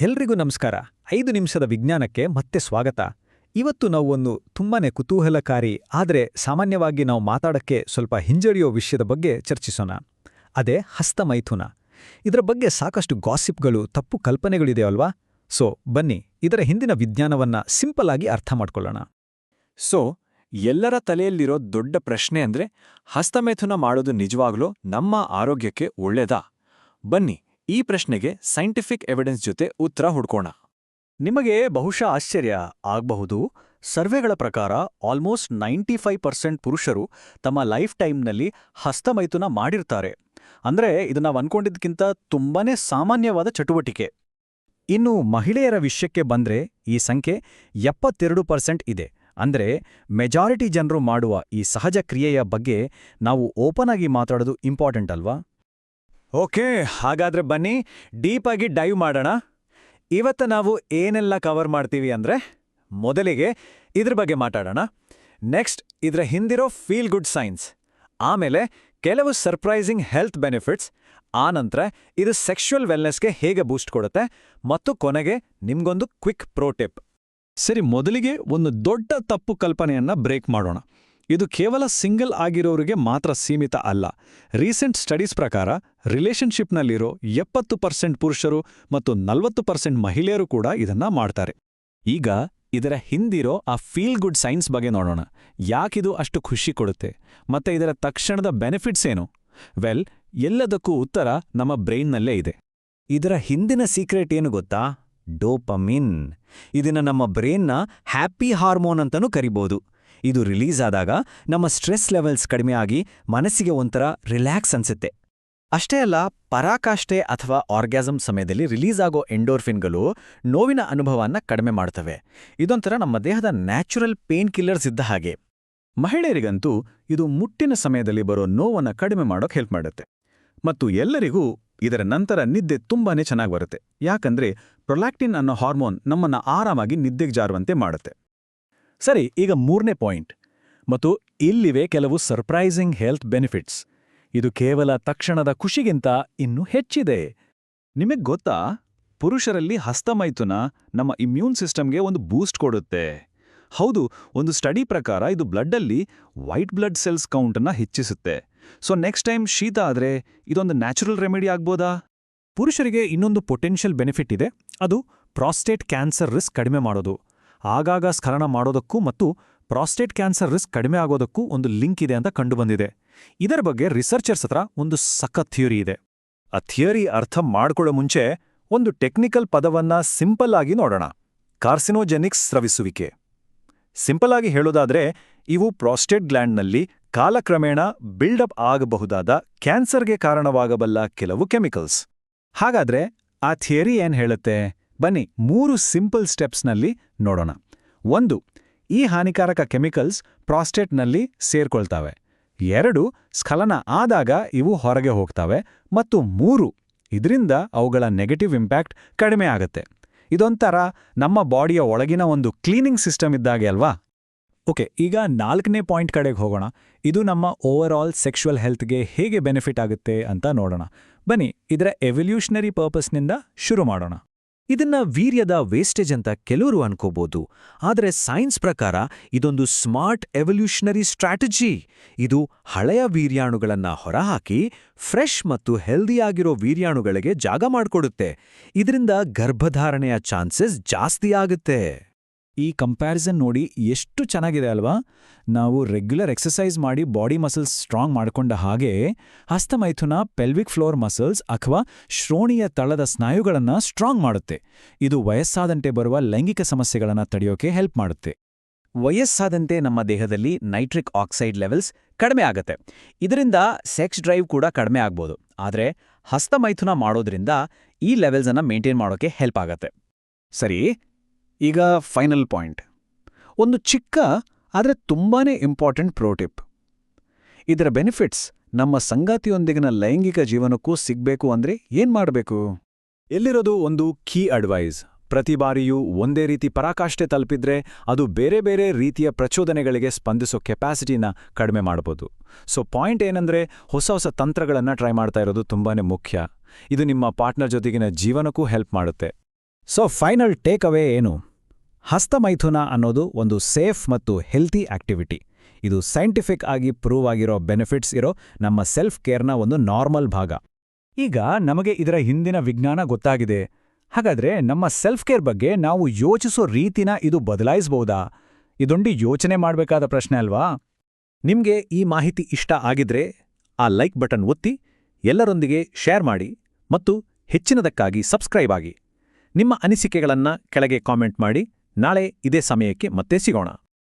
ಎಲ್ರಿಗೂ ನಮಸ್ಕಾರ. 5 ನಿಮಿಷದ ವಿಜ್ಞಾನಕ್ಕೆ ಮತ್ತೆ ಸ್ವಾಗತ. ಇವತ್ತು ನಾವು ಒಂದು ತುಂಬಾನೇ ಕುತೂಹಲಕಾರಿ ಆದರೆ ಸಾಮಾನ್ಯವಾಗಿ ನಾವು ಮಾತಾಡಕ್ಕೆ ಸ್ವಲ್ಪ ಹಿಂಜರಿಯೋ ವಿಷಯದ ಬಗ್ಗೆ ಚರ್ಚಿಸೋಣ. ಅದೇ ಹಸ್ತಮೈಥುನ. ಇದರ ಬಗ್ಗೆ ಸಾಕಷ್ಟು ಗಾಸಿಪ್ಗಳು, ತಪ್ಪು ಕಲ್ಪನೆಗಳಿದೆಯಲ್ವಾ? ಸೊ ಬನ್ನಿ, ಇದರ ಹಿಂದಿನ ವಿಜ್ಞಾನವನ್ನ ಸಿಂಪಲ್ ಆಗಿ ಅರ್ಥ ಮಾಡ್ಕೊಳ್ಳೋಣ. ಎಲ್ಲರ ತಲೆಯಲ್ಲಿರೋ ದೊಡ್ಡ ಪ್ರಶ್ನೆ ಅಂದ್ರೆ ಹಸ್ತಮೈಥುನ ಮಾಡೋದು ನಿಜವಾಗ್ಲೂ ನಮ್ಮ ಆರೋಗ್ಯಕ್ಕೆ ಒಳ್ಳೇದಾ? ಬನ್ನಿ, ಈ ಪ್ರಶ್ನೆಗೆ ಸೈಂಟಿಫಿಕ್ ಎವಿಡೆನ್ಸ್ ಜೊತೆ ಉತ್ತರ ಹುಡ್ಕೋಣ. ನಿಮಗೆ ಬಹುಶಃ ಆಶ್ಚರ್ಯ ಆಗಬಹುದು. ಸರ್ವೆಗಳ ಪ್ರಕಾರ ಆಲ್ಮೋಸ್ಟ್ 95% ಪುರುಷರು ತಮ್ಮ ಲೈಫ್ ಟೈಮ್ನಲ್ಲಿ ಹಸ್ತಮೈಥುನ ಮಾಡಿರ್ತಾರೆ. ಅಂದ್ರೆ ಇದು ನಾವು ಅನ್ಕೊಂಡಿದ್ದಕ್ಕಿಂತ ತುಂಬಾನೇ ಸಾಮಾನ್ಯವಾದ ಚಟುವಟಿಕೆ. ಇನ್ನು ಮಹಿಳೆಯರ ವಿಷಯಕ್ಕೆ ಬಂದ್ರೆ ಈ ಸಂಖ್ಯೆ 72% ಇದೆ. ಅಂದ್ರೆ ಮೆಜಾರಿಟಿ ಜನರು ಮಾಡುವ ಈ ಸಹಜ ಕ್ರಿಯೆಯ ಬಗ್ಗೆ ನಾವು ಓಪನ್ ಆಗಿ ಮಾತಾಡೋದು ಇಂಪಾರ್ಟೆಂಟ್ ಅಲ್ವಾ? ಓಕೆ, ಹಾಗಾದ್ರೆ ಬನ್ನಿ ಡೀಪ್ ಆಗಿ ಡೈವ್ ಮಾಡೋಣ. ಇವತ್ತು ನಾವು ಏನೆಲ್ಲ ಕವರ್ ಮಾಡ್ತೀವಿ ಅಂದ್ರೆ, ಮೊದಲಿಗೆ ಇದ್ರ ಬಗ್ಗೆ ಮಾತಾಡೋಣ. ನೆಕ್ಸ್ಟ್ ಇದರ ಹಿಂದಿರೋ ಫೀಲ್ ಗುಡ್ ಸೈನ್ಸ್, ಆಮೇಲೆ ಕೆಲವು ಸರ್ಪ್ರೈಸಿಂಗ್ ಹೆಲ್ತ್ ಬೆನಿಫಿಟ್ಸ್, ಆನಂತರ ಇದು ಸೆಕ್ಷುವಲ್ ವೆಲ್ನೆಸ್ಗೆ ಹೇಗೆ ಬೂಸ್ಟ್ ಕೊಡುತ್ತೆ, ಮತ್ತು ಕೊನೆಗೆ ನಿಮ್ಗೊಂದು ಕ್ವಿಕ್ ಪ್ರೋ ಟಿಪ್. ಸರಿ, ಮೊದಲಿಗೆ ಒಂದು ದೊಡ್ಡ ತಪ್ಪು ಕಲ್ಪನೆಯನ್ನ ಬ್ರೇಕ್ ಮಾಡೋಣ. ಇದು ಕೇವಲ ಸಿಂಗಲ್ ಆಗಿರೋರಿಗೆ ಮಾತ್ರ ಸೀಮಿತ ಅಲ್ಲ. ರೀಸೆಂಟ್ ಸ್ಟಡೀಸ್ ಪ್ರಕಾರ ರಿಲೇಷನ್ಶಿಪ್ನಲ್ಲಿರೋ 70% ಪುರುಷರು ಮತ್ತು 40% ಮಹಿಳೆಯರು ಕೂಡ ಇದನ್ನ ಮಾಡ್ತಾರೆ. ಈಗ ಇದರ ಹಿಂದಿರೋ ಆ ಫೀಲ್ ಗುಡ್ ಸೈನ್ಸ್ ಬಗ್ಗೆ ನೋಡೋಣ. ಯಾಕಿದು ಅಷ್ಟು ಖುಷಿ ಕೊಡುತ್ತೆ ಮತ್ತೆ ಇದರ ತಕ್ಷಣದ ಬೆನಿಫಿಟ್ಸ್ ಏನು? ಎಲ್ಲದಕ್ಕೂ ಉತ್ತರ ನಮ್ಮ ಬ್ರೈನ್ನಲ್ಲೇ ಇದೆ. ಇದರ ಹಿಂದಿನ ಸೀಕ್ರೆಟ್ ಏನು ಗೊತ್ತಾ? ಡೋಪಮಿನ್. ಇದನ್ನ ನಮ್ಮ ಬ್ರೈನ್ನ ಹ್ಯಾಪಿ ಹಾರ್ಮೋನ್ ಅಂತನೂ ಕರಿಬೋದು. ಇದು ರಿಲೀಸ್ ಆದಾಗ ನಮ್ಮ ಸ್ಟ್ರೆಸ್ ಲೆವೆಲ್ಸ್ ಕಡಿಮೆ ಆಗಿ ಮನಸ್ಸಿಗೆ ಒಂಥರ ರಿಲ್ಯಾಕ್ಸ್ ಅನ್ಸುತ್ತೆ. ಅಷ್ಟೇ ಅಲ್ಲ, ಪರಾಕಾಷ್ಠೆ ಅಥವಾ ಆರ್ಗ್ಯಾಸಮ್ ಸಮಯದಲ್ಲಿ ರಿಲೀಸ್ ಆಗೋ ಎಂಡೋರ್ಫಿನ್ಗಳು ನೋವಿನ ಅನುಭವನ ಕಡಿಮೆ ಮಾಡ್ತವೆ. ಇದೊಂಥರ ನಮ್ಮ ದೇಹದ ನ್ಯಾಚುರಲ್ ಪೇನ್ ಕಿಲ್ಲರ್ಸ್ ಇದ್ದ ಹಾಗೆ. ಮಹಿಳೆಯರಿಗಂತೂ ಇದು ಮುಟ್ಟಿನ ಸಮಯದಲ್ಲಿ ಬರೋ ನೋವನ್ನ ಕಡಿಮೆ ಮಾಡೋಕೆ ಹೆಲ್ಪ್ ಮಾಡುತ್ತೆ. ಮತ್ತು ಎಲ್ಲರಿಗೂ ಇದರ ನಂತರ ನಿದ್ದೆ ತುಂಬಾನೇ ಚೆನ್ನಾಗಿ ಬರುತ್ತೆ. ಯಾಕಂದ್ರೆ ಪ್ರೊಲ್ಯಾಕ್ಟಿನ್ ಅನ್ನೋ ಹಾರ್ಮೋನ್ ನಮ್ಮನ್ನ ಆರಾಮಾಗಿ ನಿದ್ದೆಗೆ ಜಾರುವಂತೆ ಮಾಡುತ್ತೆ. ಸರಿ, ಈಗ 3ನೇ ಪಾಯಿಂಟ್. ಮತ್ತು ಇಲ್ಲಿವೆ ಕೆಲವು ಸರ್ಪ್ರೈಸಿಂಗ್ ಹೆಲ್ತ್ ಬೆನಿಫಿಟ್ಸ್. ಇದು ಕೇವಲ ತಕ್ಷಣದ ಖುಷಿಗಿಂತ ಇನ್ನೂ ಹೆಚ್ಚಿದೆ. ನಿಮಗೆ ಗೊತ್ತಾ, ಪುರುಷರಲ್ಲಿ ಹಸ್ತಮೈಥುನ ನಮ್ಮ ಇಮ್ಯೂನ್ ಸಿಸ್ಟಮ್ಗೆ ಒಂದು ಬೂಸ್ಟ್ ಕೊಡುತ್ತೆ. ಹೌದು, ಒಂದು ಸ್ಟಡಿ ಪ್ರಕಾರ ಇದು ಬ್ಲಡ್ಡಲ್ಲಿ ವೈಟ್ ಬ್ಲಡ್ ಸೆಲ್ಸ್ ಕೌಂಟನ್ನ ಹೆಚ್ಚಿಸುತ್ತೆ. ಸೊ ನೆಕ್ಸ್ಟ್ ಟೈಮ್ ಶೀತ ಆದ್ರೆ ಇದೊಂದು ನ್ಯಾಚುರಲ್ ರೆಮಿಡಿ ಆಗ್ಬೋದಾ? ಪುರುಷರಿಗೆ ಇನ್ನೊಂದು ಪೊಟೆನ್ಷಿಯಲ್ ಬೆನಿಫಿಟ್ ಇದೆ. ಅದು ಪ್ರಾಸ್ಟೇಟ್ ಕ್ಯಾನ್ಸರ್ ರಿಸ್ಕ್ ಕಡಿಮೆ ಮಾಡೋದು. ಆಗಾಗ ಸ್ಖಲನ ಮಾಡೋದಕ್ಕೂ ಮತ್ತು ಪ್ರಾಸ್ಟೇಟ್ ಕ್ಯಾನ್ಸರ್ ರಿಸ್ಕ್ ಕಡಿಮೆ ಆಗೋದಕ್ಕೂ ಒಂದು ಲಿಂಕ್ ಇದೆ ಅಂತ ಕಂಡುಬಂದಿದೆ. ಇದರ ಬಗ್ಗೆ ರಿಸರ್ಚರ್ಸ್ ಹತ್ರ ಒಂದು ಸಖತ್ ಥಿಯರಿ ಇದೆ. ಆ ಥಿಯರಿ ಅರ್ಥ ಮಾಡ್ಕೊಳ್ಳೋ ಮುಂಚೆ ಒಂದು ಟೆಕ್ನಿಕಲ್ ಪದವನ್ನ ಸಿಂಪಲ್ ಆಗಿ ನೋಡೋಣ. ಕಾರ್ಸಿನೋಜೆನಿಕ್ಸ್ ಸ್ರವಿಸುವಿಕೆ. ಸಿಂಪಲ್ ಆಗಿ ಹೇಳೋದಾದ್ರೆ, ಇವು ಪ್ರಾಸ್ಟೇಟ್ ಗ್ಲ್ಯಾಂಡ್ನಲ್ಲಿ ಕಾಲಕ್ರಮೇಣ ಬಿಲ್ಡಪ್ ಆಗಬಹುದಾದ ಕ್ಯಾನ್ಸರ್ಗೆ ಕಾರಣವಾಗಬಲ್ಲ ಕೆಲವು ಕೆಮಿಕಲ್ಸ್. ಹಾಗಾದ್ರೆ ಆ ಥಿಯರಿ ಏನ್ ಹೇಳುತ್ತೆ? ಬನ್ನಿ 3 ಸಿಂಪಲ್ ಸ್ಟೆಪ್ಸ್ನಲ್ಲಿ ನೋಡೋಣ. 1, ಈ ಹಾನಿಕಾರಕ ಕೆಮಿಕಲ್ಸ್ ಪ್ರಾಸ್ಟೇಟ್ನಲ್ಲಿ ಸೇರ್ಕೊಳ್ತಾವೆ. 2, ಸ್ಖಲನ ಆದಾಗ ಇವು ಹೊರಗೆ ಹೋಗ್ತವೆ. ಮತ್ತು 3, ಇದರಿಂದ ಅವುಗಳ ನೆಗೆಟಿವ್ ಇಂಪ್ಯಾಕ್ಟ್ ಕಡಿಮೆ ಆಗುತ್ತೆ. ಇದೊಂಥರ ನಮ್ಮ ಬಾಡಿಯ ಒಳಗಿನ ಒಂದು ಕ್ಲೀನಿಂಗ್ ಸಿಸ್ಟಮ್ ಇದ್ದಾಗೆ ಅಲ್ವಾ? ಓಕೆ, ಈಗ 4ನೇ ಪಾಯಿಂಟ್ ಕಡೆಗೆ ಹೋಗೋಣ. ಇದು ನಮ್ಮ ಓವರ್ ಆಲ್ ಸೆಕ್ಷುವಲ್ ಹೆಲ್ತ್ಗೆ ಹೇಗೆ ಬೆನಿಫಿಟ್ ಆಗುತ್ತೆ ಅಂತ ನೋಡೋಣ. ಬನ್ನಿ, ಇದರ ಎವಲ್ಯೂಷನರಿ ಪರ್ಪಸ್ನಿಂದ ಶುರು ಮಾಡೋಣ. ಇದನ್ನ ವೀರ್ಯದ ವೇಸ್ಟೇಜ್ ಅಂತ ಕೆಲವರು ಅನ್ಕೋಬಹುದು. ಆದರೆ ಸೈನ್ಸ್ ಪ್ರಕಾರ ಇದೊಂದು ಸ್ಮಾರ್ಟ್ ಎವಲ್ಯೂಷನರಿ ಸ್ಟ್ರಾಟಜಿ. ಇದು ಹಳೆಯ ವೀರ್ಯಾಣುಗಳನ್ನ ಹೊರಹಾಕಿ ಫ್ರೆಶ್ ಮತ್ತು ಹೆಲ್ದಿಯಾಗಿರೋ ವೀರ್ಯಾಣುಗಳಿಗೆ ಜಾಗ ಮಾಡಿಕೊಡುತ್ತೆ. ಇದರಿಂದ ಗರ್ಭಧಾರಣೆಯ ಚಾನ್ಸಸ್ ಜಾಸ್ತಿ ಆಗುತ್ತೆ. ಈ ಕಂಪ್ಯಾರಿಸನ್ ನೋಡಿ ಎಷ್ಟು ಚೆನ್ನಾಗಿದೆ ಅಲ್ವಾ? ನಾವು ರೆಗ್ಯುಲರ್ ಎಕ್ಸರ್ಸೈಸ್ ಮಾಡಿ ಬಾಡಿ ಮಸಲ್ಸ್ ಸ್ಟ್ರಾಂಗ್ ಮಾಡ್ಕೊಂಡ ಹಾಗೆ ಹಸ್ತಮೈಥುನ ಪೆಲ್ವಿಕ್ ಫ್ಲೋರ್ ಮಸಲ್ಸ್ ಅಥವಾ ಶ್ರೋಣಿಯ ತಳದ ಸ್ನಾಯುಗಳನ್ನ ಸ್ಟ್ರಾಂಗ್ ಮಾಡುತ್ತೆ. ಇದು ವಯಸ್ಸಾದಂತೆ ಬರುವ ಲೈಂಗಿಕ ಸಮಸ್ಯೆಗಳನ್ನ ತಡೆಯೋಕೆ ಹೆಲ್ಪ್ ಮಾಡುತ್ತೆ. ವಯಸ್ಸಾದಂತೆ ನಮ್ಮ ದೇಹದಲ್ಲಿ ನೈಟ್ರಿಕ್ ಆಕ್ಸೈಡ್ ಲೆವೆಲ್ಸ್ ಕಡಿಮೆ ಆಗುತ್ತೆ. ಇದರಿಂದ ಸೆಕ್ಸ್ ಡ್ರೈವ್ ಕೂಡ ಕಡಿಮೆ ಆಗ್ಬೋದು. ಆದರೆ ಹಸ್ತಮೈಥುನ ಮಾಡೋದ್ರಿಂದ ಈ ಲೆವೆಲ್ಸನ್ನ ಮೇಂಟೈನ್ ಮಾಡೋಕೆ ಹೆಲ್ಪ್ ಆಗತ್ತೆ. ಸರಿ, ಈಗ ಫೈನಲ್ ಪಾಯಿಂಟ್. ಒಂದು ಚಿಕ್ಕ ಆದರೆ ತುಂಬಾನೇ ಇಂಪಾರ್ಟೆಂಟ್ ಪ್ರೋ ಟಿಪ್. ಇದರ ಬೆನಿಫಿಟ್ಸ್ ನಮ್ಮ ಸಂಗಾತಿಯೊಂದಿಗಿನ ಲೈಂಗಿಕ ಜೀವನಕ್ಕೂ ಸಿಗ್ಬೇಕು ಅಂದ್ರೆ ಏನ್ ಮಾಡಬೇಕು? ಎಲ್ಲಿರೋದು ಒಂದು ಕೀ ಅಡ್ವೈಸ್. ಪ್ರತಿ ಬಾರಿಯೂ ಒಂದೇ ರೀತಿ ಪರಾಕಾಷ್ಠೆ ತಲುಪಿದ್ರೆ ಅದು ಬೇರೆ ಬೇರೆ ರೀತಿಯ ಪ್ರಚೋದನೆಗಳಿಗೆ ಸ್ಪಂದಿಸೋ ಕೆಪಾಸಿಟಿನ ಕಡಿಮೆ ಮಾಡಬಹುದು. ಸೊ ಪಾಯಿಂಟ್ ಏನಂದ್ರೆ, ಹೊಸ ತಂತ್ರಗಳನ್ನ ಟ್ರೈ ಮಾಡ್ತಾ ಇರೋದು ತುಂಬಾನೇ ಮುಖ್ಯ. ಇದು ನಿಮ್ಮ ಪಾರ್ಟ್ನರ್ ಜೊತೆಗಿನ ಜೀವನಕ್ಕೂ ಹೆಲ್ಪ್ ಮಾಡುತ್ತೆ. ಸೊ ಫೈನಲ್ ಟೇಕ್ ಅವೇ ಏನು? ಹಸ್ತಮೈಥುನ ಅನ್ನೋದು ಒಂದು ಸೇಫ್ ಮತ್ತು ಹೆಲ್ತಿ ಆಕ್ಟಿವಿಟಿ. ಇದು ಸೈಂಟಿಫಿಕ್ ಆಗಿ ಪ್ರೂವ್ ಆಗಿರೋ ಬೆನಿಫಿಟ್ಸ್ ಇರೋ ನಮ್ಮ ಸೆಲ್ಫ್ ಕೇರ್ನ ಒಂದು ನಾರ್ಮಲ್ ಭಾಗ. ಈಗ ನಮಗೆ ಇದರ ಹಿಂದಿನ ವಿಜ್ಞಾನ ಗೊತ್ತಾಗಿದೆ. ಹಾಗಾದ್ರೆ ನಮ್ಮ ಸೆಲ್ಫ್ ಕೇರ್ ಬಗ್ಗೆ ನಾವು ಯೋಚಿಸೋ ರೀತಿನ ಇದು ಬದಲಾಯಿಸಬಹುದಾ? ಇದೊಂದು ಯೋಚನೆ ಮಾಡಬೇಕಾದ ಪ್ರಶ್ನೆ ಅಲ್ವಾ? ನಿಮ್ಗೆ ಈ ಮಾಹಿತಿ ಇಷ್ಟ ಆಗಿದ್ರೆ ಆ ಲೈಕ್ ಬಟನ್ ಒತ್ತಿ, ಎಲ್ಲರೊಂದಿಗೆ ಶೇರ್ ಮಾಡಿ ಮತ್ತು ಹೆಚ್ಚಿನದಕ್ಕಾಗಿ ಸಬ್ಸ್ಕ್ರೈಬ್ ಆಗಿ. ನಿಮ್ಮ ಅನಿಸಿಕೆಗಳನ್ನ ಕೆಳಗೆ ಕಾಮೆಂಟ್ ಮಾಡಿ. ನಾಳೆ ಇದೇ ಸಮಯಕ್ಕೆ ಮತ್ತೆ ಸಿಗೋಣ.